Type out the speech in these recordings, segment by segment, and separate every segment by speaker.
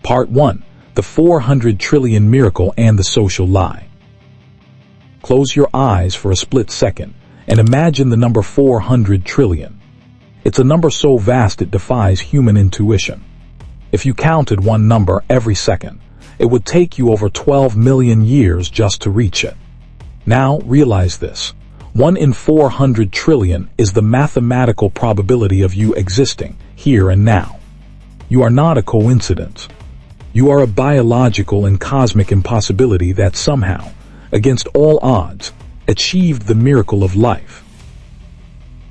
Speaker 1: Part 1. The 400 trillion miracle and the social lie. Close your eyes for a split second and imagine the number 400 trillion. It's a number so vast it defies human intuition. If you counted one number every second, it would take you over 12 million years just to reach it. Now realize this. 1 in 400 trillion is the mathematical probability of you existing here and now. You are not a coincidence. You are a biological and cosmic impossibility that somehow, against all odds, achieved the miracle of life.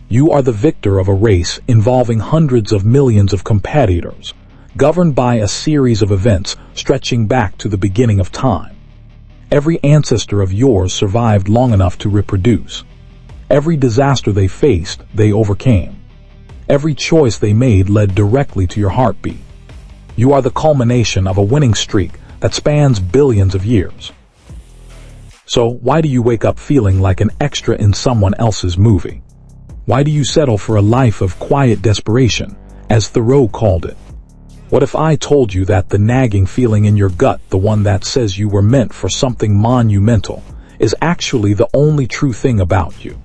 Speaker 1: You are the victor of a race involving hundreds of millions of competitors, governed by a series of events stretching back to the beginning of time. Every ancestor of yours survived long enough to reproduce. Every disaster they faced, they overcame. Every choice they made led directly to your heartbeat. You are the culmination of a winning streak that spans billions of years. So why do you wake up feeling like an extra in someone else's movie? Why do you settle for a life of quiet desperation, as Thoreau called it? What if I told you that the nagging feeling in your gut, the one that says you were meant for something monumental, is actually the only true thing about you?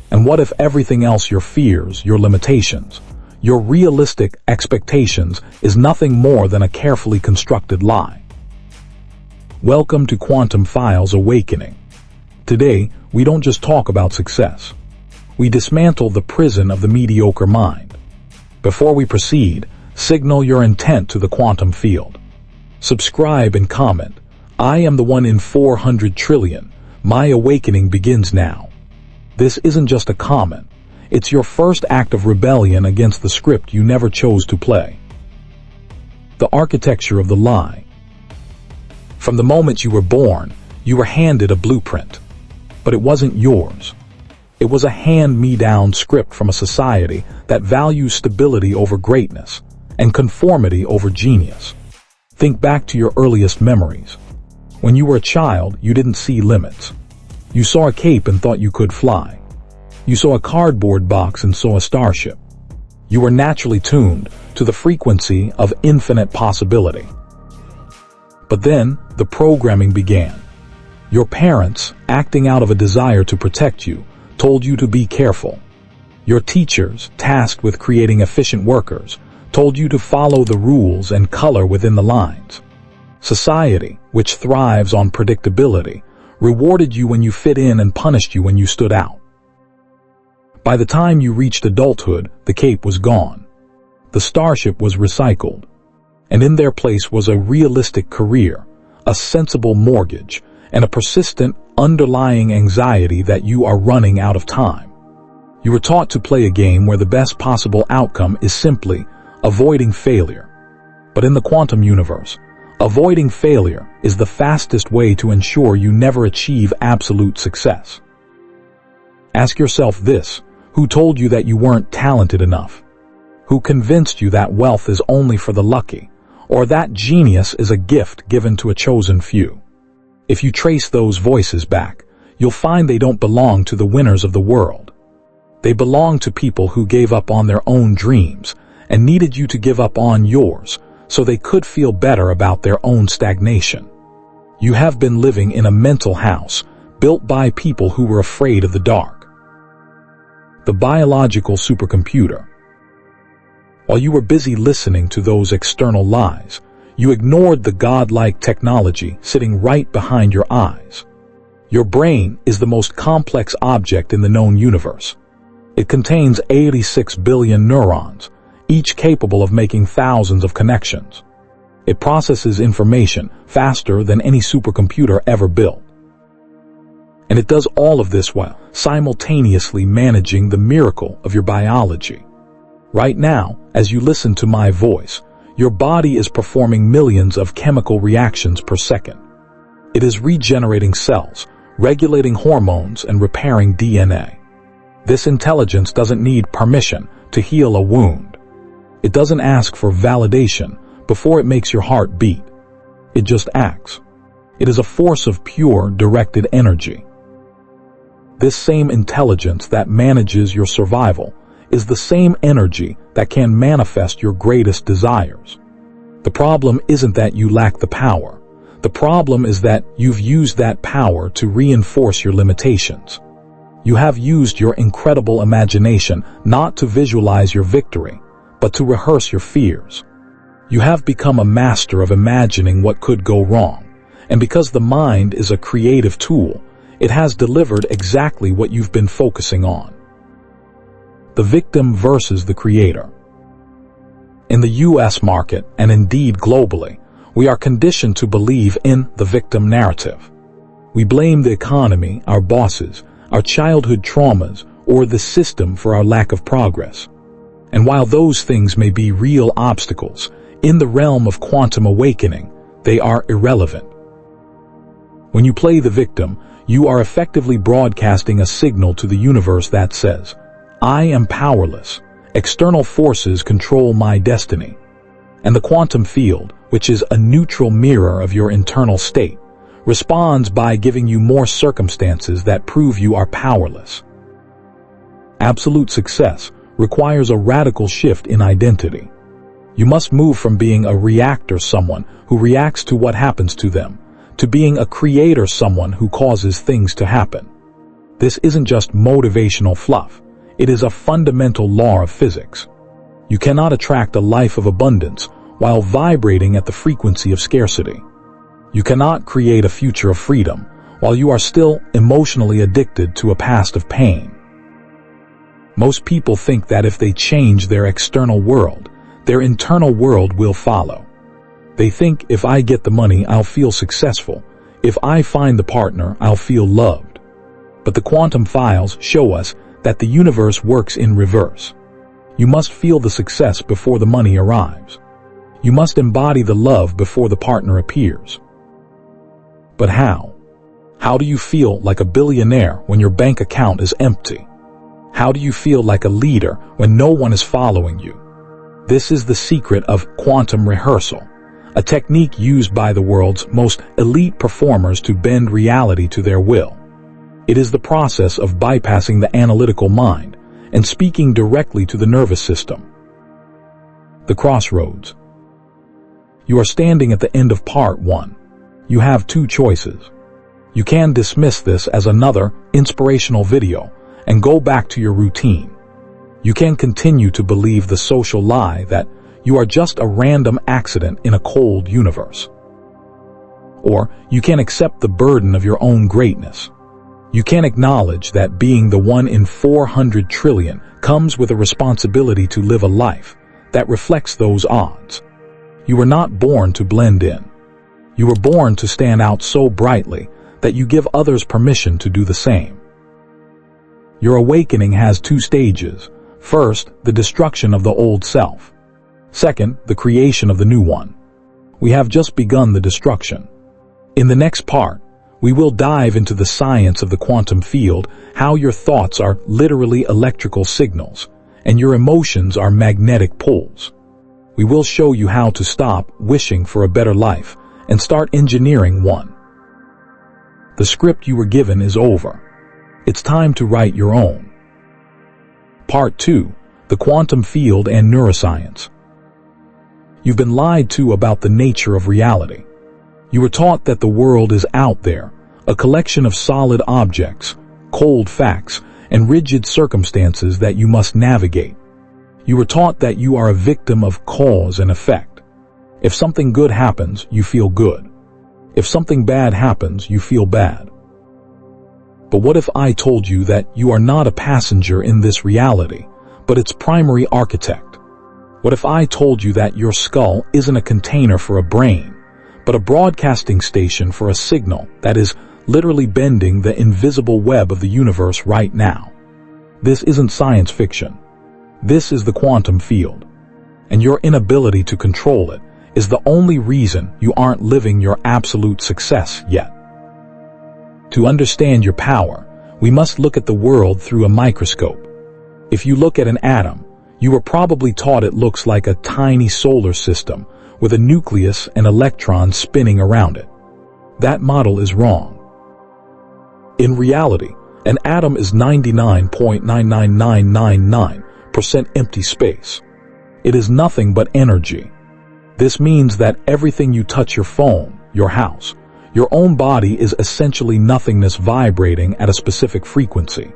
Speaker 1: And what if everything else, your fears, your limitations, your realistic expectations, is nothing more than a carefully constructed lie? Welcome to Quantum Files Awakening. Today, we don't just talk about success. We dismantle the prison of the mediocre mind. Before we proceed, signal your intent to the quantum field. Subscribe and comment. I am the 1 in 400 trillion. My awakening begins now. This isn't just a comment. It's your first act of rebellion against the script you never chose to play. The architecture of the lie. From the moment you were born, you were handed a blueprint. But it wasn't yours. It was a hand-me-down script from a society that values stability over greatness and conformity over genius. Think back to your earliest memories. When you were a child, you didn't see limits. You saw a cape and thought you could fly. You saw a cardboard box and saw a starship. You were naturally tuned to the frequency of infinite possibility. But then, the programming began. Your parents, acting out of a desire to protect you, told you to be careful. Your teachers, tasked with creating efficient workers, told you to follow the rules and color within the lines. Society, which thrives on predictability, rewarded you when you fit in and punished you when you stood out. By the time you reached adulthood, the cape was gone. The starship was recycled. And in their place was a realistic career, a sensible mortgage, and a persistent, underlying anxiety that you are running out of time. You were taught to play a game where the best possible outcome is simply avoiding failure. But in the quantum universe, avoiding failure is the fastest way to ensure you never achieve absolute success. Ask yourself this: who told you that you weren't talented enough? Who convinced you that wealth is only for the lucky, or that genius is a gift given to a chosen few? If you trace those voices back, you'll find they don't belong to the winners of the world. They belong to people who gave up on their own dreams and needed you to give up on yours so they could feel better about their own stagnation. You have been living in a mental house built by people who were afraid of the dark. The biological supercomputer. While you were busy listening to those external lies, you ignored the godlike technology sitting right behind your eyes. Your brain is the most complex object in the known universe. It contains 86 billion neurons, each capable of making thousands of connections. It processes information faster than any supercomputer ever built. And it does all of this while simultaneously managing the miracle of your biology. Right now, as you listen to my voice, your body is performing millions of chemical reactions per second. It is regenerating cells, regulating hormones, and repairing DNA. This intelligence doesn't need permission to heal a wound. It doesn't ask for validation before it makes your heart beat. It just acts. It is a force of pure, directed energy. This same intelligence that manages your survival is the same energy that can manifest your greatest desires. The problem isn't that you lack the power. The problem is that you've used that power to reinforce your limitations. You have used your incredible imagination not to visualize your victory, but to rehearse your fears. You have become a master of imagining what could go wrong, and because the mind is a creative tool, it has delivered exactly what you've been focusing on. The victim versus the creator. In the US market, and indeed globally, we are conditioned to believe in the victim narrative. We blame the economy, our bosses, our childhood traumas, or the system for our lack of progress. And while those things may be real obstacles, in the realm of quantum awakening, they are irrelevant. When you play the victim, you are effectively broadcasting a signal to the universe that says, "I am powerless. External forces control my destiny." And the quantum field, which is a neutral mirror of your internal state, responds by giving you more circumstances that prove you are powerless. Absolute success requires a radical shift in identity. You must move from being a reactor, someone who reacts to what happens to them, to being a creator, someone who causes things to happen. This isn't just motivational fluff. It is a fundamental law of physics. You cannot attract a life of abundance while vibrating at the frequency of scarcity. You cannot create a future of freedom while you are still emotionally addicted to a past of pain. Most people think that if they change their external world, their internal world will follow. They think, if I get the money, I'll feel successful. If I find the partner, I'll feel loved. But the quantum files show us that the universe works in reverse. You must feel the success before the money arrives. You must embody the love before the partner appears. But how? How do you feel like a billionaire when your bank account is empty? How do you feel like a leader when no one is following you? This is the secret of quantum rehearsal, a technique used by the world's most elite performers to bend reality to their will. It is the process of bypassing the analytical mind and speaking directly to the nervous system. The crossroads. You are standing at the end of part 1. You have two choices. You can dismiss this as another inspirational video and go back to your routine. You can continue to believe the social lie that you are just a random accident in a cold universe. Or you can accept the burden of your own greatness. You can acknowledge that being the 1 in 400 trillion comes with a responsibility to live a life that reflects those odds. You were not born to blend in. You were born to stand out so brightly that you give others permission to do the same. Your awakening has two stages. First, the destruction of the old self. Second, the creation of the new one. We have just begun the destruction. In the next part, we will dive into the science of the quantum field, how your thoughts are literally electrical signals, and your emotions are magnetic poles. We will show you how to stop wishing for a better life and start engineering one. The script you were given is over. It's time to write your own. Part 2, the quantum field and neuroscience. You've been lied to about the nature of reality. You were taught that the world is out there, a collection of solid objects, cold facts, and rigid circumstances that you must navigate. You were taught that you are a victim of cause and effect. If something good happens, you feel good. If something bad happens, you feel bad. But what if I told you that you are not a passenger in this reality, but its primary architect? What if I told you that your skull isn't a container for a brain, but a broadcasting station for a signal that is literally bending the invisible web of the universe right now? This isn't science fiction. This is the quantum field. And your inability to control it is the only reason you aren't living your absolute success yet. To understand your power, we must look at the world through a microscope. If you look at an atom, you were probably taught it looks like a tiny solar system with a nucleus and electrons spinning around it. That model is wrong. In reality, an atom is 99.99999% empty space. It is nothing but energy. This means that everything you touch, your phone, your house, your own body, is essentially nothingness vibrating at a specific frequency.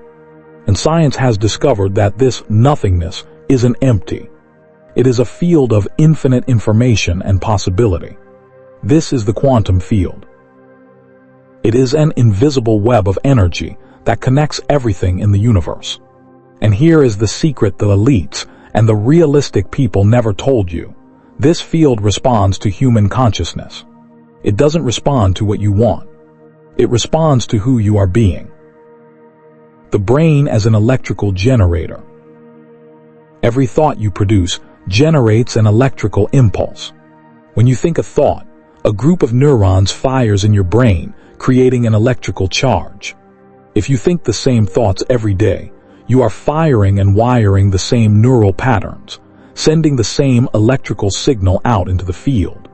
Speaker 1: And science has discovered that this nothingness isn't empty. It is a field of infinite information and possibility. This is the quantum field. It is an invisible web of energy that connects everything in the universe. And here is the secret the elites and the realistic people never told you. This field responds to human consciousness. It doesn't respond to what you want. It responds to who you are being. The brain as an electrical generator. Every thought you produce generates an electrical impulse. When you think a thought, a group of neurons fires in your brain, creating an electrical charge. If you think the same thoughts every day, you are firing and wiring the same neural patterns, sending the same electrical signal out into the field.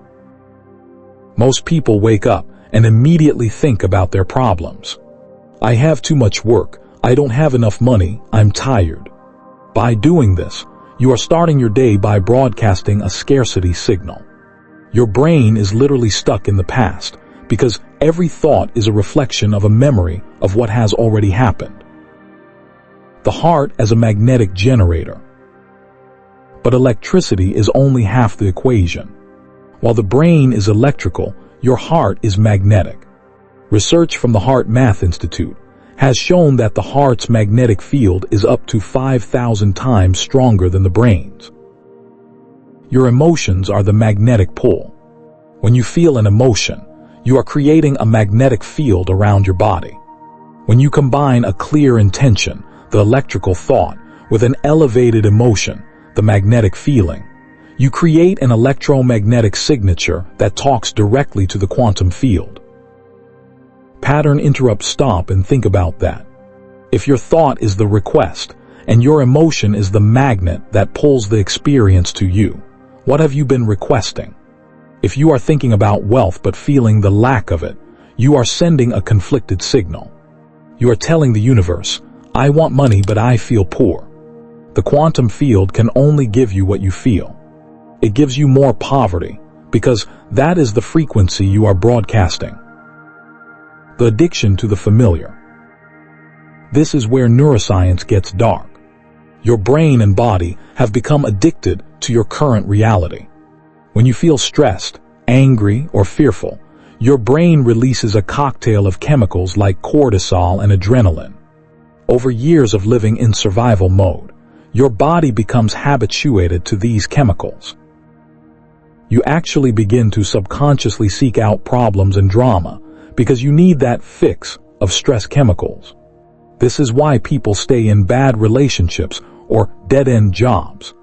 Speaker 1: Most people wake up and immediately think about their problems. I have too much work. I don't have enough money. I'm tired. By doing this, you are starting your day by broadcasting a scarcity signal. Your brain is literally stuck in the past because every thought is a reflection of a memory of what has already happened. The heart as a magnetic generator. But electricity is only half the equation. While the brain is electrical, your heart is magnetic. Research from the Heart Math Institute has shown that the heart's magnetic field is up to 5,000 times stronger than the brain's. Your emotions are the magnetic pull. When you feel an emotion, you are creating a magnetic field around your body. When you combine a clear intention, the electrical thought, with an elevated emotion, the magnetic feeling, you create an electromagnetic signature that talks directly to the quantum field. Pattern interrupt. Stop and think about that. If your thought is the request and your emotion is the magnet that pulls the experience to you, what have you been requesting? If you are thinking about wealth but feeling the lack of it, you are sending a conflicted signal. You are telling the universe, I want money but I feel poor. The quantum field can only give you what you feel. It gives you more poverty because that is the frequency you are broadcasting. The addiction to the familiar. This is where neuroscience gets dark. Your brain and body have become addicted to your current reality. When you feel stressed, angry, or fearful, your brain releases a cocktail of chemicals like cortisol and adrenaline. Over years of living in survival mode, your body becomes habituated to these chemicals. You actually begin to subconsciously seek out problems and drama because you need that fix of stress chemicals. This is why people stay in bad relationships or dead-end jobs.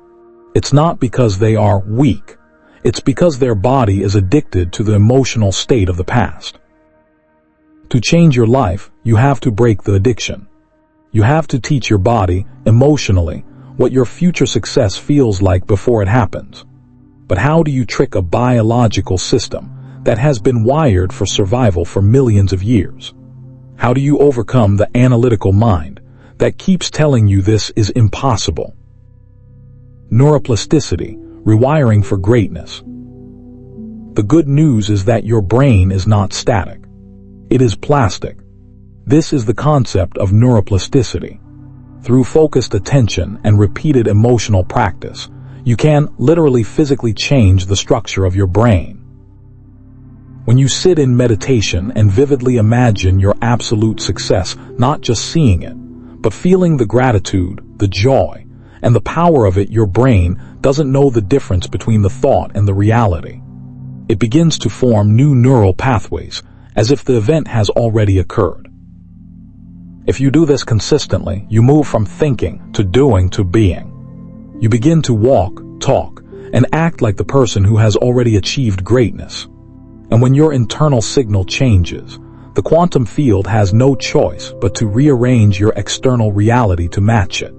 Speaker 1: It's not because they are weak. It's because their body is addicted to the emotional state of the past. To change your life, you have to break the addiction. You have to teach your body, emotionally, what your future success feels like before it happens. But how do you trick a biological system that has been wired for survival for millions of years? How do you overcome the analytical mind that keeps telling you this is impossible? Neuroplasticity, rewiring for greatness. The good news is that your brain is not static. It is plastic. This is the concept of neuroplasticity. Through focused attention and repeated emotional practice, you can literally physically change the structure of your brain. When you sit in meditation and vividly imagine your absolute success, not just seeing it, but feeling the gratitude, the joy, and the power of it, your brain doesn't know the difference between the thought and the reality. It begins to form new neural pathways, as if the event has already occurred. If you do this consistently, you move from thinking to doing to being. You begin to walk, talk, and act like the person who has already achieved greatness. And when your internal signal changes, the quantum field has no choice but to rearrange your external reality to match it.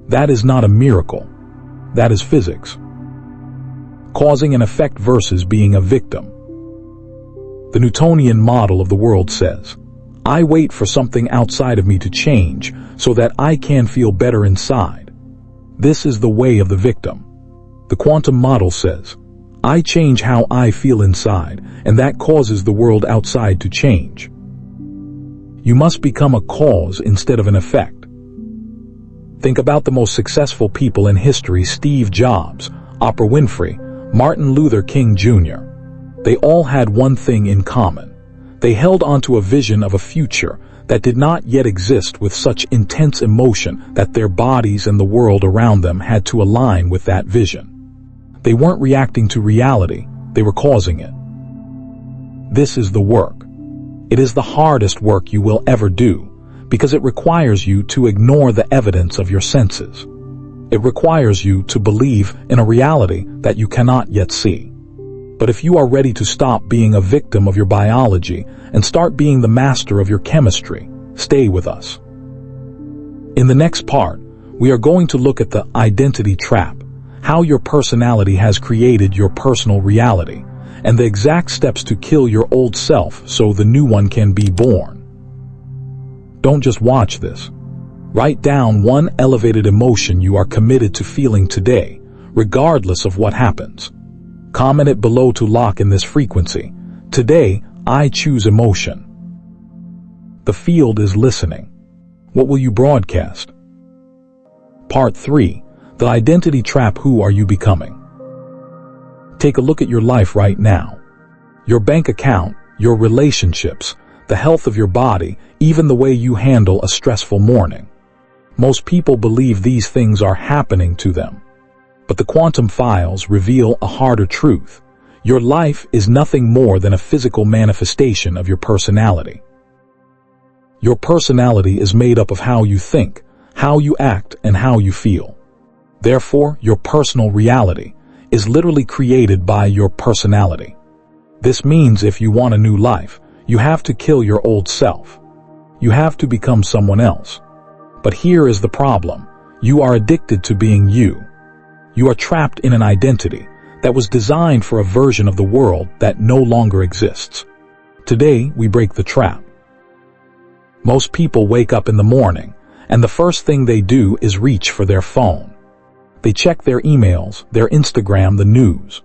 Speaker 1: That is not a miracle. That is physics. Causing an effect versus being a victim. The Newtonian model of the world says, I wait for something outside of me to change so that I can feel better inside. This is the way of the victim. The quantum model says, I change how I feel inside, and that causes the world outside to change. You must become a cause instead of an effect. Think about the most successful people in history: Steve Jobs, Oprah Winfrey, Martin Luther King Jr. They all had one thing in common. They held onto a vision of a future that did not yet exist with such intense emotion that their bodies and the world around them had to align with that vision. They weren't reacting to reality, they were causing it. This is the work. It is the hardest work you will ever do, because it requires you to ignore the evidence of your senses. It requires you to believe in a reality that you cannot yet see. But if you are ready to stop being a victim of your biology and start being the master of your chemistry, stay with us. In the next part, we are going to look at the identity trap, how your personality has created your personal reality, and the exact steps to kill your old self so the new one can be born. Don't just watch this. Write down one elevated emotion you are committed to feeling today, regardless of what happens. Comment it below to lock in this frequency. Today, I choose emotion. The field is listening. What will you broadcast? Part 3. The identity trap. Who are you becoming? Take a look at your life right now. Your bank account, your relationships, the health of your body, even the way you handle a stressful morning. Most people believe these things are happening to them. But the quantum files reveal a harder truth. Your life is nothing more than a physical manifestation of your personality. Your personality is made up of how you think, how you act, and how you feel. Therefore, your personal reality is literally created by your personality. This means if you want a new life, you have to kill your old self. You have to become someone else. But here is the problem. You are addicted to being you. You are trapped in an identity that was designed for a version of the world that no longer exists. Today, we break the trap. Most people wake up in the morning, and the first thing they do is reach for their phone. They check their emails, their Instagram, the news.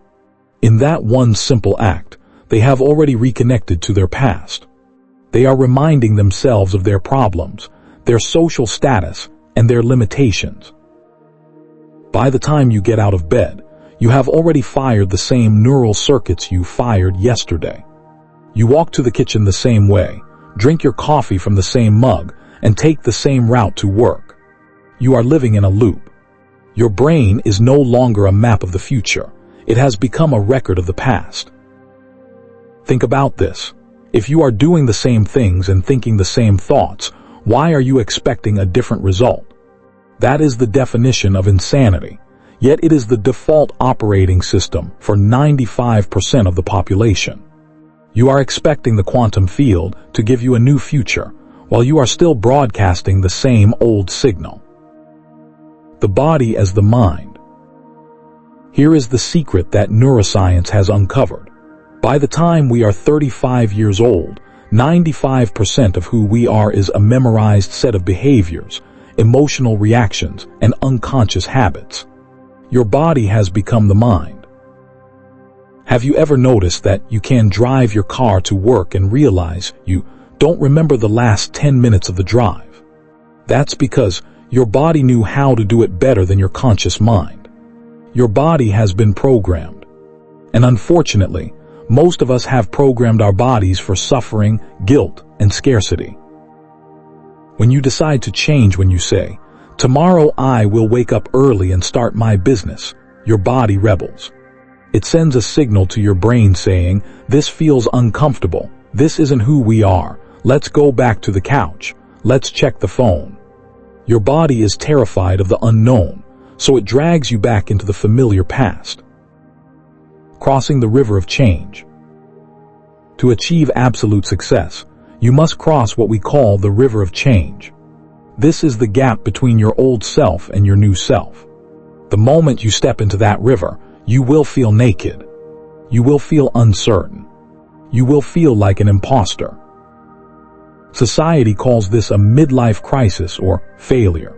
Speaker 1: In that one simple act, they have already reconnected to their past. They are reminding themselves of their problems, their social status, and their limitations. By the time you get out of bed, you have already fired the same neural circuits you fired yesterday. You walk to the kitchen the same way, drink your coffee from the same mug, and take the same route to work. You are living in a loop. Your brain is no longer a map of the future. It has become a record of the past. Think about this. If you are doing the same things and thinking the same thoughts, why are you expecting a different result? That is the definition of insanity. Yet it is the default operating system for 95% of the population. You are expecting the quantum field to give you a new future, while you are still broadcasting the same old signal. The body as the mind. Here is the secret that neuroscience has uncovered. By the time we are 35 years old, 95% of who we are is a memorized set of behaviors, emotional reactions, and unconscious habits. Your body has become the mind. Have you ever noticed that you can drive your car to work and realize you don't remember the last 10 minutes of the drive? That's because your body knew how to do it better than your conscious mind. Your body has been programmed. And unfortunately, most of us have programmed our bodies for suffering, guilt, and scarcity. When you decide to change, when you say, "Tomorrow I will wake up early and start my business," your body rebels. It sends a signal to your brain saying, "This feels uncomfortable. This isn't who we are. Let's go back to the couch. Let's check the phone." Your body is terrified of the unknown, so it drags you back into the familiar past. Crossing the river of change. To achieve absolute success, you must cross what we call the river of change. This is the gap between your old self and your new self. The moment you step into that river, you will feel naked. You will feel uncertain. You will feel like an imposter. Society calls this a midlife crisis or failure.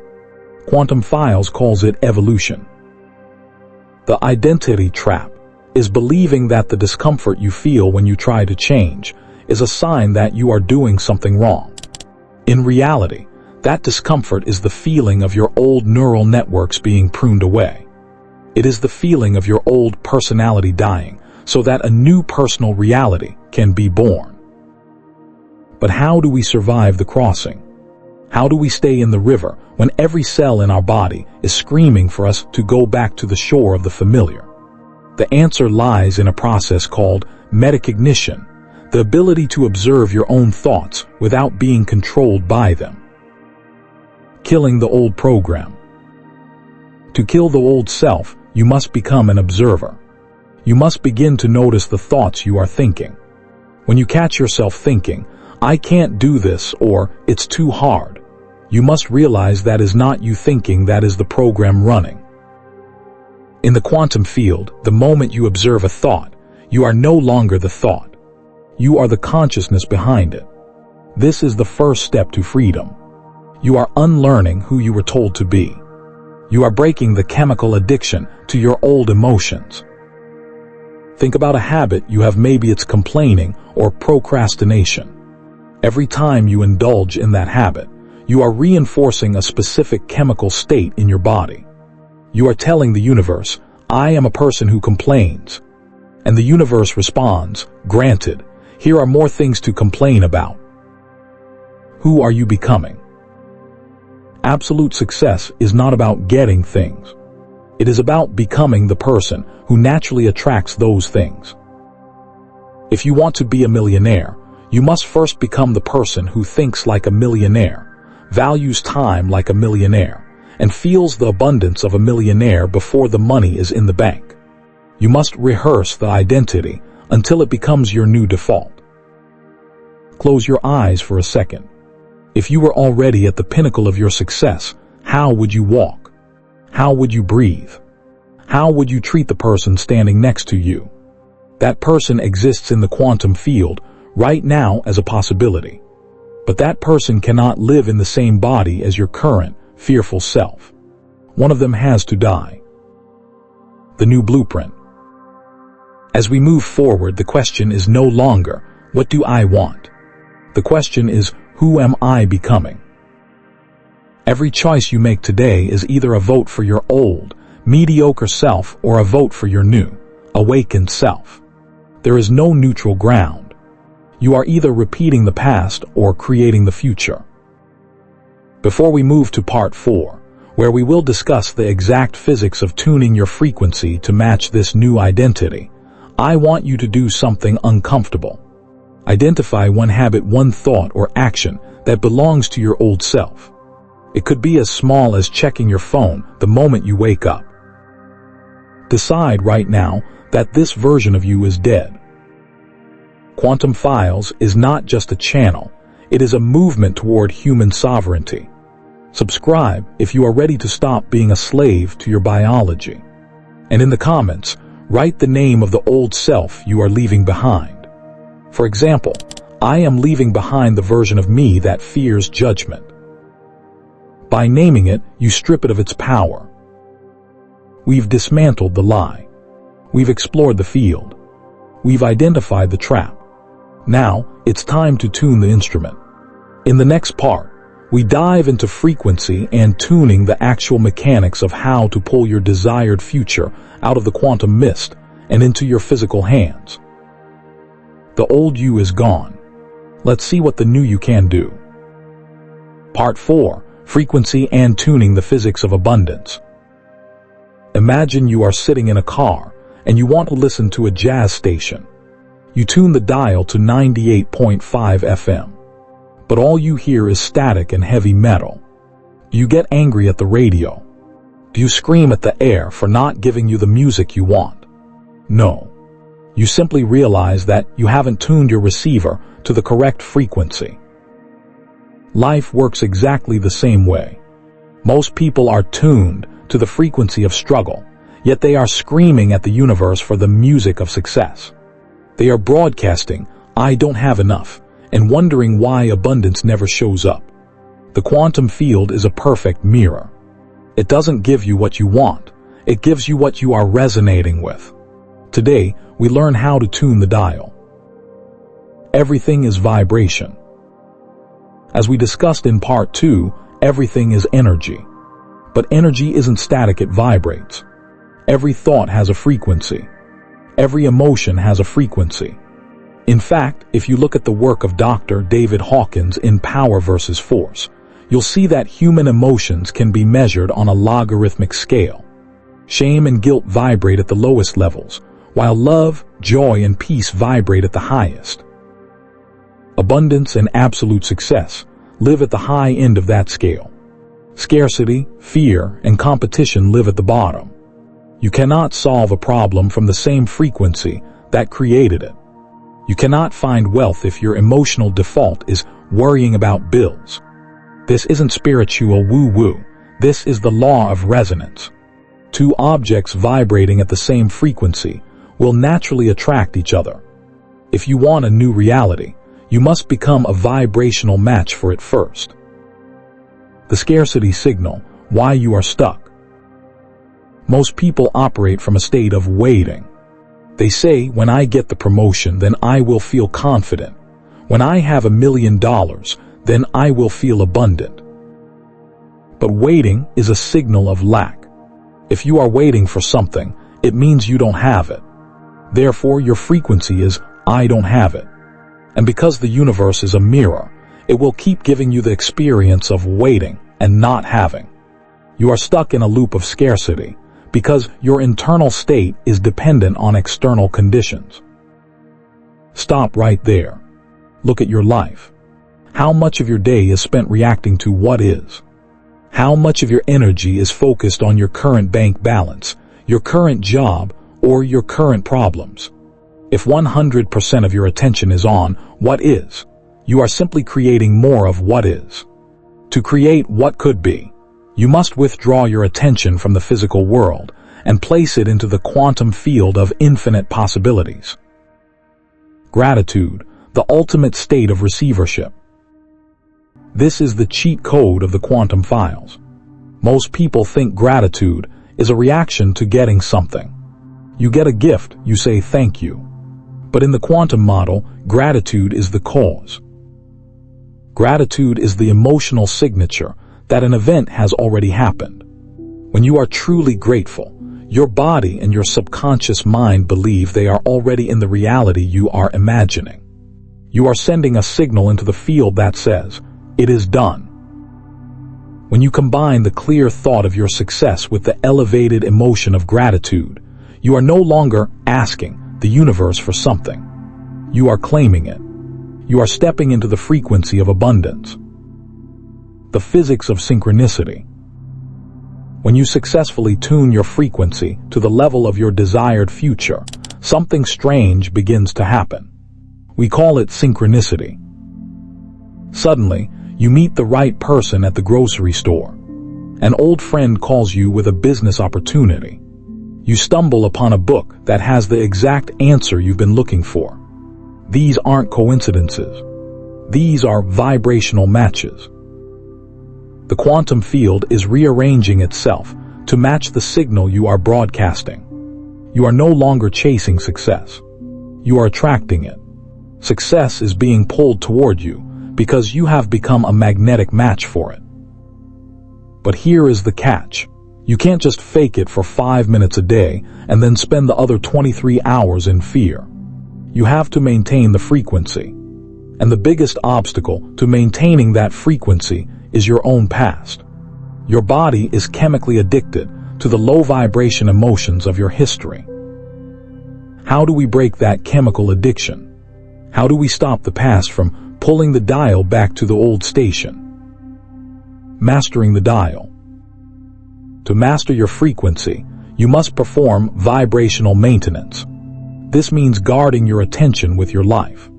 Speaker 1: Quantum Files calls it evolution. The identity trap. is believing that the discomfort you feel when you try to change is a sign that you are doing something wrong. In reality, that discomfort is the feeling of your old neural networks being pruned away. It is the feeling of your old personality dying so that a new personal reality can be born. But how do we survive the crossing? How do we stay in the river when every cell in our body is screaming for us to go back to the shore of the familiar? The answer lies in a process called metacognition, the ability to observe your own thoughts without being controlled by them. Killing the old program. To kill the old self, you must become an observer. You must begin to notice the thoughts you are thinking. When you catch yourself thinking, "I can't do this," or "it's too hard," you must realize that is not you thinking, that is the program running. In the quantum field, the moment you observe a thought, you are no longer the thought. You are the consciousness behind it. This is the first step to freedom. You are unlearning who you were told to be. You are breaking the chemical addiction to your old emotions. Think about a habit you have. Maybe it's complaining or procrastination. Every time you indulge in that habit, you are reinforcing a specific chemical state in your body. You are telling the universe, "I am a person who complains." And the universe responds, "Granted, here are more things to complain about." Who are you becoming? Absolute success is not about getting things. It is about becoming the person who naturally attracts those things. If you want to be a millionaire, you must first become the person who thinks like a millionaire, values time like a millionaire, and feels the abundance of a millionaire before the money is in the bank. You must rehearse the identity until it becomes your new default. Close your eyes for a second. If you were already at the pinnacle of your success, how would you walk? How would you breathe? How would you treat the person standing next to you? That person exists in the quantum field right now as a possibility. But that person cannot live in the same body as your current, fearful self. One of them has to die. The new blueprint. As we move forward, the question is no longer, what do I want? The question is, who am I becoming? Every choice you make today is either a vote for your old, mediocre self or a vote for your new, awakened self. There is no neutral ground. You are either repeating the past or creating the future. Before we move to part 4, where we will discuss the exact physics of tuning your frequency to match this new identity, I want you to do something uncomfortable. Identify one habit, one thought or action that belongs to your old self. It could be as small as checking your phone the moment you wake up. Decide right now that this version of you is dead. Quantum Files is not just a channel, it is a movement toward human sovereignty. Subscribe if you are ready to stop being a slave to your biology. And in the comments, write the name of the old self you are leaving behind. For example, I am leaving behind the version of me that fears judgment. By naming it, you strip it of its power. We've dismantled the lie. We've explored the field. We've identified the trap. Now, it's time to tune the instrument. In the next part, we dive into frequency and tuning, the actual mechanics of how to pull your desired future out of the quantum mist and into your physical hands. The old you is gone. Let's see what the new you can do. Part 4, Frequency and Tuning the Physics of Abundance. Imagine you are sitting in a car and you want to listen to a jazz station. You tune the dial to 98.5 FM. But all you hear is static and heavy metal. Do you get angry at the radio? Do you scream at the air for not giving you the music you want? No. You simply realize that you haven't tuned your receiver to the correct frequency. Life works exactly the same way. Most people are tuned to the frequency of struggle, yet they are screaming at the universe for the music of success. They are broadcasting, "I don't have enough," and wondering why abundance never shows up. The quantum field is a perfect mirror. It doesn't give you what you want, it gives you what you are resonating with. Today, we learn how to tune the dial. Everything is vibration. As we discussed in part 2, everything is energy. But energy isn't static, it vibrates. Every thought has a frequency. Every emotion has a frequency. In fact, if you look at the work of Dr. David Hawkins in Power versus Force, you'll see that human emotions can be measured on a logarithmic scale. Shame and guilt vibrate at the lowest levels, while love, joy, and peace vibrate at the highest. Abundance and absolute success live at the high end of that scale. Scarcity, fear, and competition live at the bottom. You cannot solve a problem from the same frequency that created it. You cannot find wealth if your emotional default is worrying about bills. This isn't spiritual woo-woo. This is the law of resonance. Two objects vibrating at the same frequency will naturally attract each other. If you want a new reality, you must become a vibrational match for it first. The scarcity signal, why you are stuck. Most people operate from a state of waiting. They say, when I get the promotion, then I will feel confident. When I have $1 million, then I will feel abundant. But waiting is a signal of lack. If you are waiting for something, it means you don't have it. Therefore, your frequency is, I don't have it. And because the universe is a mirror, it will keep giving you the experience of waiting and not having. You are stuck in a loop of scarcity because your internal state is dependent on external conditions. Stop right there. Look at your life. How much of your day is spent reacting to what is? How much of your energy is focused on your current bank balance, your current job, or your current problems? If 100% of your attention is on what is, you are simply creating more of what is. To create what could be, you must withdraw your attention from the physical world and place it into the quantum field of infinite possibilities. Gratitude, the ultimate state of receivership. This is the cheat code of the quantum files. Most people think gratitude is a reaction to getting something. You get a gift, you say thank you. But in the quantum model, gratitude is the cause. Gratitude is the emotional signature that an event has already happened. When you are truly grateful, your body and your subconscious mind believe they are already in the reality you are imagining. You are sending a signal into the field that says, it is done. When you combine the clear thought of your success with the elevated emotion of gratitude, you are no longer asking the universe for something. You are claiming it. You are stepping into the frequency of abundance. The physics of synchronicity. When you successfully tune your frequency to the level of your desired future, something strange begins to happen. We call it synchronicity. Suddenly, you meet the right person at the grocery store. An old friend calls you with a business opportunity. You stumble upon a book that has the exact answer you've been looking for. These aren't coincidences. These are vibrational matches. The quantum field is rearranging itself to match the signal you are broadcasting. You are no longer chasing success. You are attracting it. Success is being pulled toward you because you have become a magnetic match for it. But here is the catch. You can't just fake it for 5 minutes a day and then spend the other 23 hours in fear. You have to maintain the frequency. And the biggest obstacle to maintaining that frequency is your own past. Your body is chemically addicted to the low vibration emotions of your history. How do we break that chemical addiction? How do we stop the past from pulling the dial back to the old station? Mastering the dial. To master your frequency, you must perform vibrational maintenance. This means guarding your attention with your life.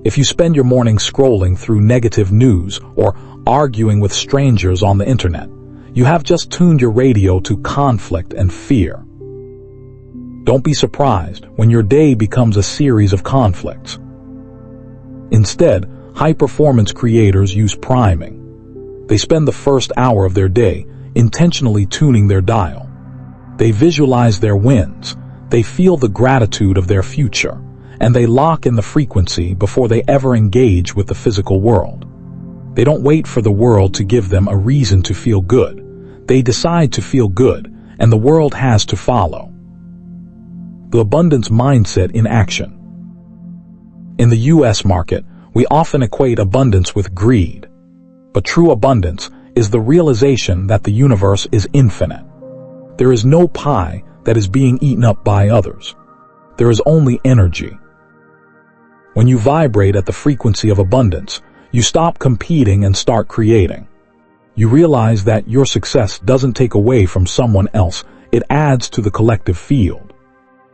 Speaker 1: If you spend your morning scrolling through negative news or arguing with strangers on the internet, you have just tuned your radio to conflict and fear. Don't be surprised when your day becomes a series of conflicts. Instead, high-performance creators use priming. They spend the first hour of their day intentionally tuning their dial. They visualize their wins, They feel the gratitude of their future, and they lock in the frequency before they ever engage with the physical world. They don't wait for the world to give them a reason to feel good. They decide to feel good, and the world has to follow. The abundance mindset in action. In the U.S. market, we often equate abundance with greed. But true abundance is the realization that the universe is infinite. There is no pie that is being eaten up by others. There is only energy. When you vibrate at the frequency of abundance, you stop competing and start creating. You realize that your success doesn't take away from someone else, it adds to the collective field.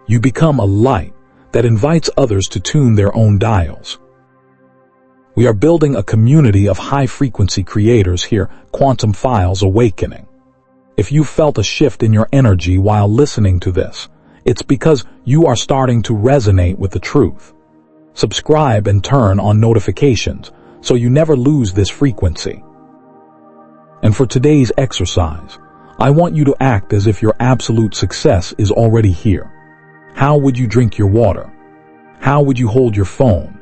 Speaker 1: You become a light that invites others to tune their own dials. We are building a community of high-frequency creators here, Quantum Files Awakening. If you felt a shift in your energy while listening to this, it's because you are starting to resonate with the truth. Subscribe and turn on notifications so you never lose this frequency. And for today's exercise, I want you to act as if your absolute success is already here. How would you drink your water? How would you hold your phone?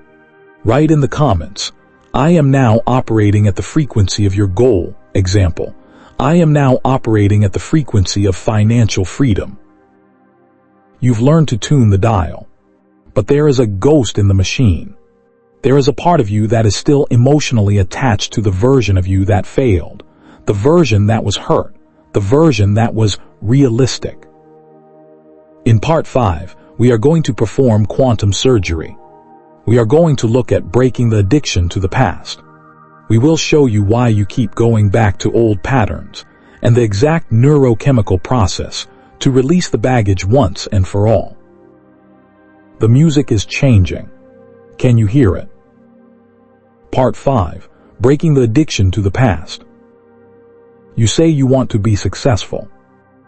Speaker 1: Write in the comments, I am now operating at the frequency of your goal. Example, I am now operating at the frequency of financial freedom. You've learned to tune the dial, but there is a ghost in the machine. There is a part of you that is still emotionally attached to the version of you that failed, the version that was hurt, the version that was realistic. In part 5, we are going to perform quantum surgery. We are going to look at breaking the addiction to the past. We will show you why you keep going back to old patterns and the exact neurochemical process to release the baggage once and for all. The music is changing. Can you hear it? Part 5, breaking the addiction to the past. You say you want to be successful.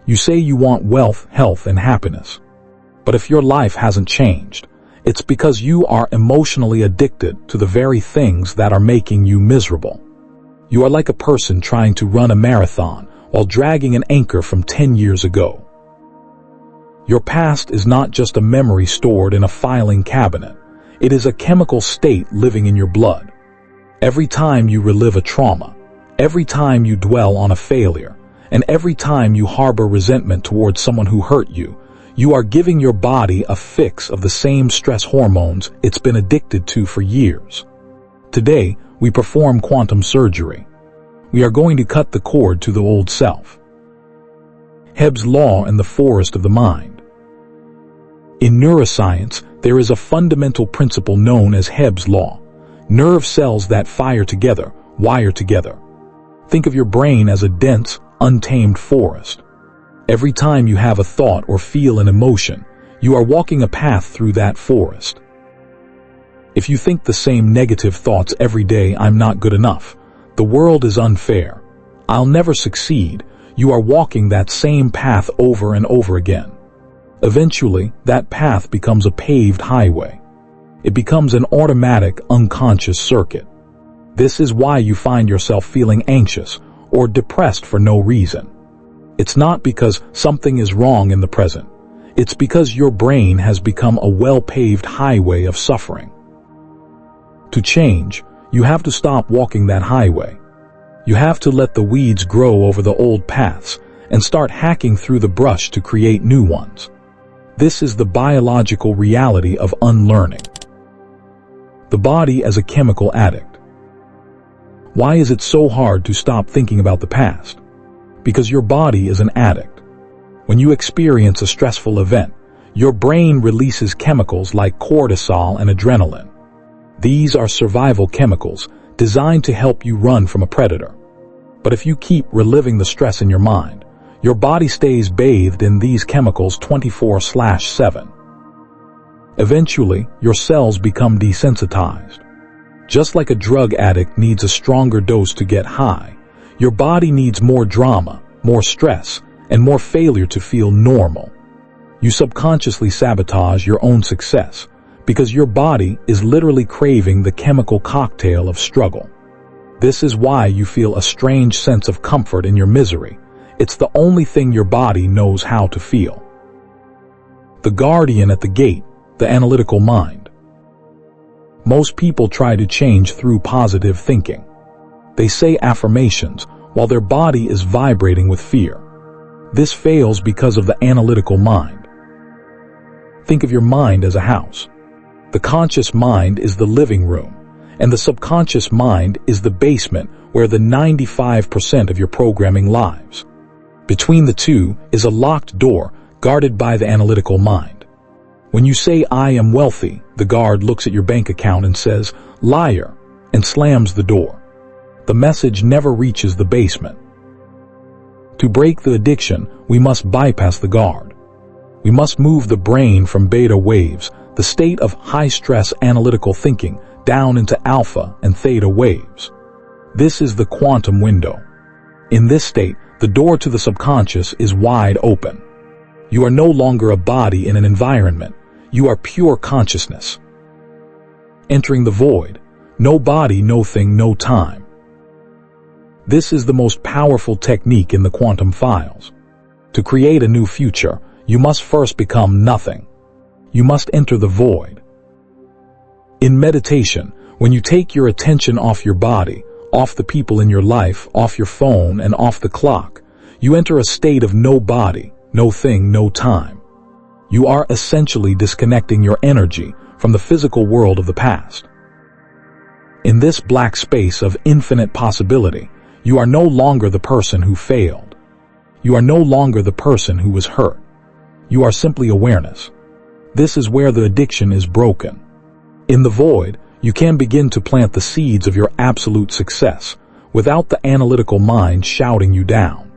Speaker 1: You say you want wealth, health, and happiness. But if your life hasn't changed, it's because you are emotionally addicted to the very things that are making you miserable. You are like a person trying to run a marathon while dragging an anchor from 10 years ago. Your past is not just a memory stored in a filing cabinet. It is a chemical state living in your blood. Every time you relive a trauma, every time you dwell on a failure, and every time you harbor resentment towards someone who hurt you, you are giving your body a fix of the same stress hormones it's been addicted to for years. Today, we perform quantum surgery. We are going to cut the cord to the old self. Hebb's Law and the Forest of the Mind. In neuroscience, there is a fundamental principle known as Hebb's Law. Nerve cells that fire together, wire together. Think of your brain as a dense, untamed forest. Every time you have a thought or feel an emotion, you are walking a path through that forest. If you think the same negative thoughts every day, I'm not good enough, the world is unfair, I'll never succeed, you are walking that same path over and over again. Eventually, that path becomes a paved highway. It becomes an automatic, unconscious circuit. This is why you find yourself feeling anxious or depressed for no reason. It's not because something is wrong in the present. It's because your brain has become a well-paved highway of suffering. To change, you have to stop walking that highway. You have to let the weeds grow over the old paths and start hacking through the brush to create new ones. This is the biological reality of unlearning. The body as a chemical addict. Why is it so hard to stop thinking about the past? Because your body is an addict. When you experience a stressful event, your brain releases chemicals like cortisol and adrenaline. These are survival chemicals designed to help you run from a predator. But if you keep reliving the stress in your mind, your body stays bathed in these chemicals 24/7. Eventually, your cells become desensitized. Just like a drug addict needs a stronger dose to get high, your body needs more drama, more stress, and more failure to feel normal. You subconsciously sabotage your own success because your body is literally craving the chemical cocktail of struggle. This is why you feel a strange sense of comfort in your misery. It's the only thing your body knows how to feel. the guardian at the gate, the analytical mind. Most people try to change through positive thinking. They say affirmations while their body is vibrating with fear. This fails because of the analytical mind. Think of your mind as a house. The conscious mind is the living room, and the subconscious mind is the basement where the 95% of your programming lives. Between the two is a locked door guarded by the analytical mind. When you say, "I am wealthy," the guard looks at your bank account and says, "Liar," and slams the door. The message never reaches the basement. To break the addiction, we must bypass the guard. We must move the brain from beta waves, the state of high-stress analytical thinking, down into alpha and theta waves. This is the quantum window. In this state, the door to the subconscious is wide open. You are no longer a body in an environment. You are pure consciousness. Entering the void. No body, no thing, no time. This is the most powerful technique in the quantum files. To create a new future, you must first become nothing. You must enter the void. In meditation, when you take your attention off your body, off the people in your life, off your phone, and off the clock, you enter a state of no body, no thing, no time. You are essentially disconnecting your energy from the physical world of the past. In this black space of infinite possibility, you are no longer the person who failed. You are no longer the person who was hurt. You are simply awareness. This is where the addiction is broken. In the void, you can begin to plant the seeds of your absolute success without the analytical mind shouting you down.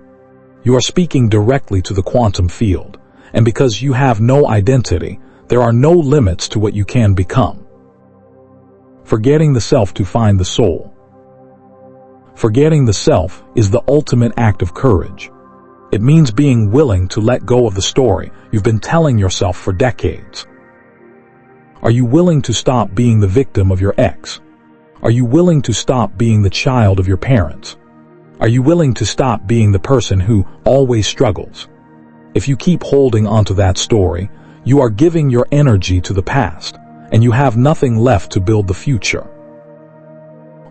Speaker 1: You are speaking directly to the quantum field, and because you have no identity, there are no limits to what you can become. Forgetting the self to find the soul. Forgetting the self is the ultimate act of courage. It means being willing to let go of the story you've been telling yourself for decades. Are you willing to stop being the victim of your ex? Are you willing to stop being the child of your parents? Are you willing to stop being the person who always struggles? If you keep holding onto that story, you are giving your energy to the past, and you have nothing left to build the future.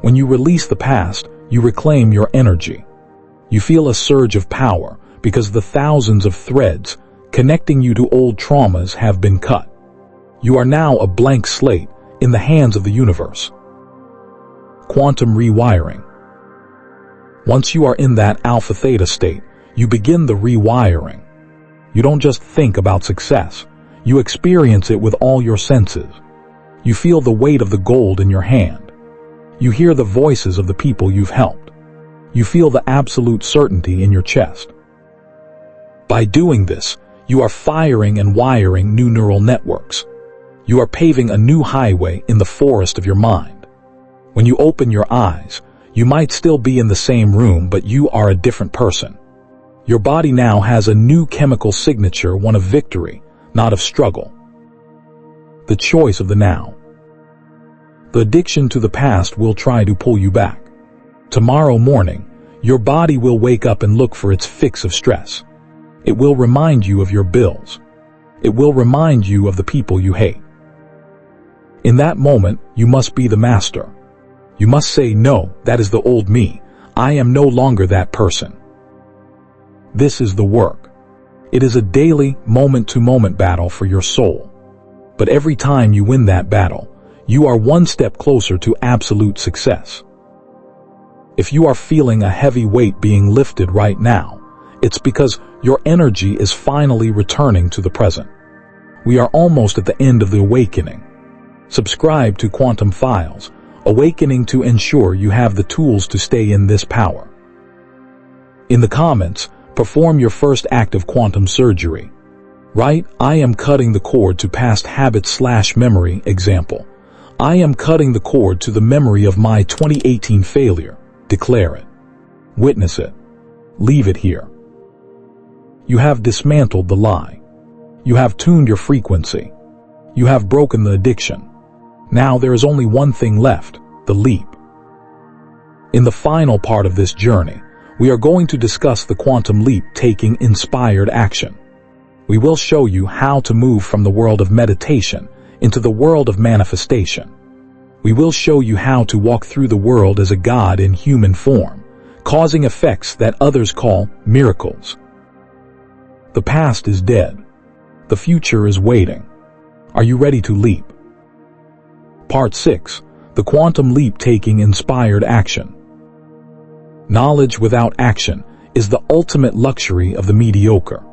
Speaker 1: When you release the past, you reclaim your energy. You feel a surge of power because the thousands of threads connecting you to old traumas have been cut. You are now a blank slate in the hands of the universe. Quantum rewiring. Once you are in that alpha-theta state, you begin the rewiring. You don't just think about success. You experience it with all your senses. You feel the weight of the gold in your hand. You hear the voices of the people you've helped. You feel the absolute certainty in your chest. By doing this, you are firing and wiring new neural networks. You are paving a new highway in the forest of your mind. When you open your eyes, you might still be in the same room, but you are a different person. Your body now has a new chemical signature, one of victory, not of struggle. The choice of the now. The addiction to the past will try to pull you back. Tomorrow morning, your body will wake up and look for its fix of stress. It will remind you of your bills. It will remind you of the people you hate. In that moment, you must be the master. You must say, "No, that is the old me. I am no longer that person." This is the work. It is a daily, moment-to-moment battle for your soul. But every time you win that battle, you are one step closer to absolute success. If you are feeling a heavy weight being lifted right now, it's because your energy is finally returning to the present. We are almost at the end of the awakening. Subscribe to Quantum Files, Awakening, to ensure you have the tools to stay in this power. In the comments, perform your first act of quantum surgery. Write, "I am cutting the cord to past habit/memory." Example, "I am cutting the cord to the memory of my 2018 failure." Declare it. Witness it. Leave it here. You have dismantled the lie. You have tuned your frequency. You have broken the addiction. Now there is only one thing left, the leap. In the final part of this journey, we are going to discuss the quantum leap, taking inspired action. We will show you how to move from the world of meditation into the world of manifestation. We will show you how to walk through the world as a God in human form, causing effects that others call miracles. The past is dead. The future is waiting. Are you ready to leap? Part 6. The Quantum Leap: Taking Inspired Action. Knowledge without action is the ultimate luxury of the mediocre.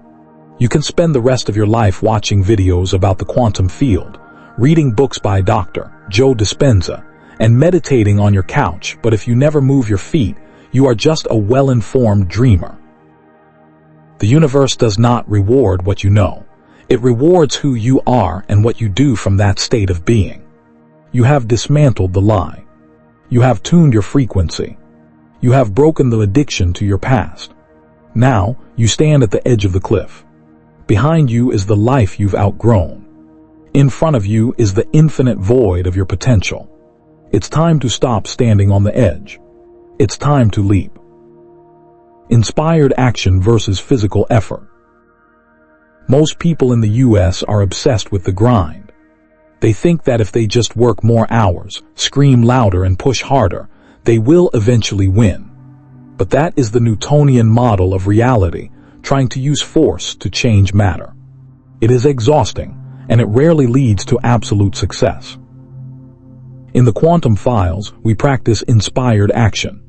Speaker 1: You can spend the rest of your life watching videos about the quantum field, reading books by Dr. Joe Dispenza, and meditating on your couch, but if you never move your feet, you are just a well-informed dreamer. The universe does not reward what you know. It rewards who you are and what you do from that state of being. You have dismantled the lie. You have tuned your frequency. You have broken the addiction to your past. Now, you stand at the edge of the cliff. Behind you is the life you've outgrown. In front of you is the infinite void of your potential. It's time to stop standing on the edge. It's time to leap. Inspired action versus physical effort. Most people in the US are obsessed with the grind. They think that if they just work more hours, scream louder, and push harder, they will eventually win. But that is the Newtonian model of reality, trying to use force to change matter. It is exhausting, and it rarely leads to absolute success. In the Quantum Files, we practice inspired action.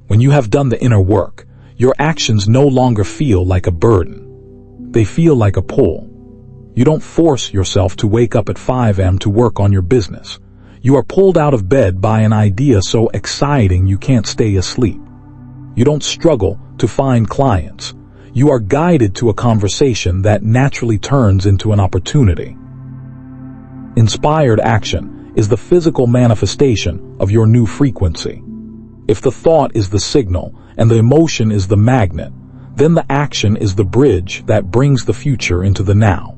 Speaker 1: When you have done the inner work, your actions no longer feel like a burden. They feel like a pull. You don't force yourself to wake up at 5 a.m. to work on your business. You are pulled out of bed by an idea so exciting you can't stay asleep. You don't struggle to find clients. You are guided to a conversation that naturally turns into an opportunity. Inspired action is the physical manifestation of your new frequency. If the thought is the signal and the emotion is the magnet, then the action is the bridge that brings the future into the now.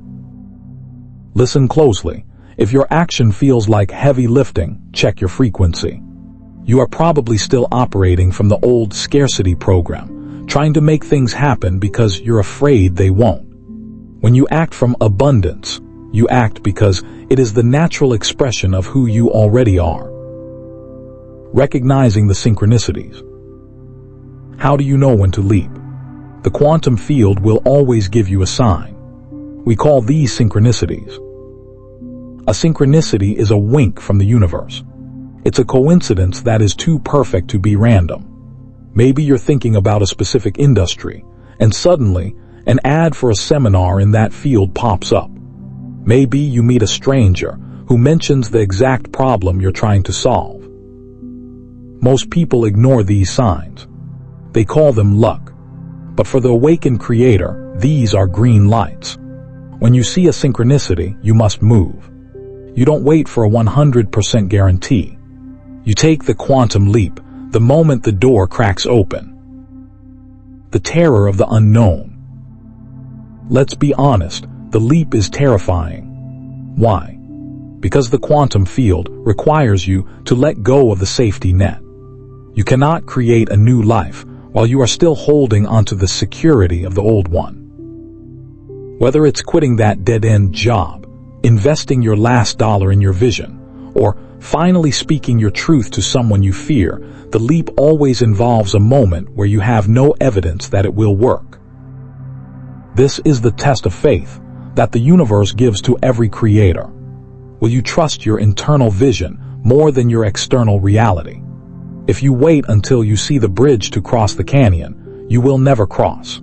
Speaker 1: Listen closely. If your action feels like heavy lifting, check your frequency. You are probably still operating from the old scarcity program, trying to make things happen because you're afraid they won't. When you act from abundance, you act because it is the natural expression of who you already are. Recognizing the synchronicities. How do you know when to leap? The quantum field will always give you a sign. We call these synchronicities. A synchronicity is a wink from the universe. It's a coincidence that is too perfect to be random. Maybe you're thinking about a specific industry, and suddenly, an ad for a seminar in that field pops up. Maybe you meet a stranger who mentions the exact problem you're trying to solve. Most people ignore these signs. They call them luck. But for the awakened creator, these are green lights. When you see a synchronicity, you must move. You don't wait for a 100% guarantee. You take the quantum leap the moment the door cracks open. The terror of the unknown. Let's be honest, the leap is terrifying. Why? Because the quantum field requires you to let go of the safety net. You cannot create a new life while you are still holding onto the security of the old one. Whether it's quitting that dead-end job, investing your last dollar in your vision, or finally speaking your truth to someone you fear, the leap always involves a moment where you have no evidence that it will work. This is the test of faith that the universe gives to every creator. Will you trust your internal vision more than your external reality? If you wait until you see the bridge to cross the canyon, you will never cross.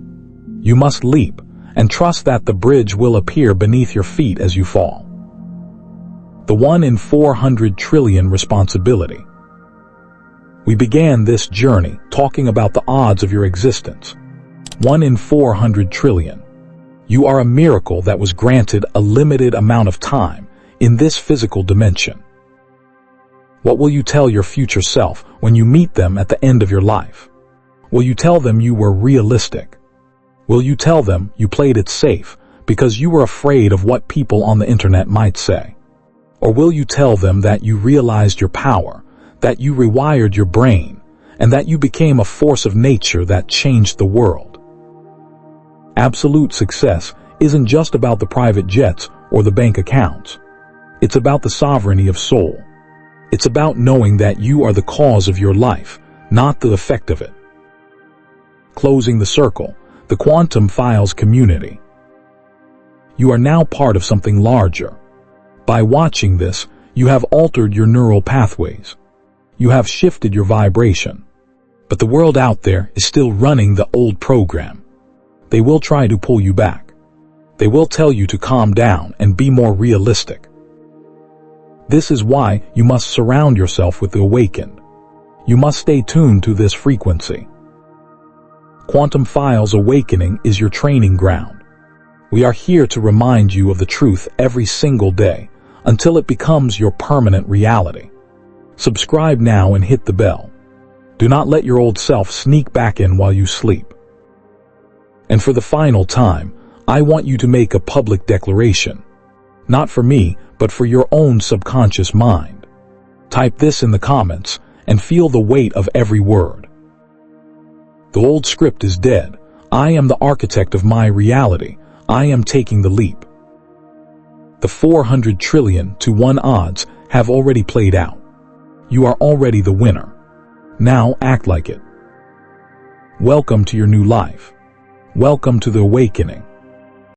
Speaker 1: You must leap and trust that the bridge will appear beneath your feet as you fall. The 1 in 400 trillion responsibility. We began this journey talking about the odds of your existence. 1 in 400 trillion. You are a miracle that was granted a limited amount of time in this physical dimension. What will you tell your future self when you meet them at the end of your life? Will you tell them you were realistic? Will you tell them you played it safe because you were afraid of what people on the internet might say? Or will you tell them that you realized your power, that you rewired your brain, and that you became a force of nature that changed the world? Absolute success isn't just about the private jets or the bank accounts. It's about the sovereignty of soul. It's about knowing that you are the cause of your life, not the effect of it. Closing the circle, the Quantum Files community. You are now part of something larger. By watching this, you have altered your neural pathways. You have shifted your vibration. But the world out there is still running the old program. They will try to pull you back. They will tell you to calm down and be more realistic. This is why you must surround yourself with the awakened. You must stay tuned to this frequency. Quantum Files Awakening is your training ground. We are here to remind you of the truth every single day until it becomes your permanent reality. Subscribe now and hit the bell. Do not let your old self sneak back in while you sleep. And for the final time, I want you to make a public declaration. Not for me, but for your own subconscious mind. Type this in the comments and feel the weight of every word. The old script is dead. I am the architect of my reality. I am taking the leap. The 400 trillion to 1 odds have already played out. You are already the winner. Now act like it. Welcome to your new life. Welcome to the awakening.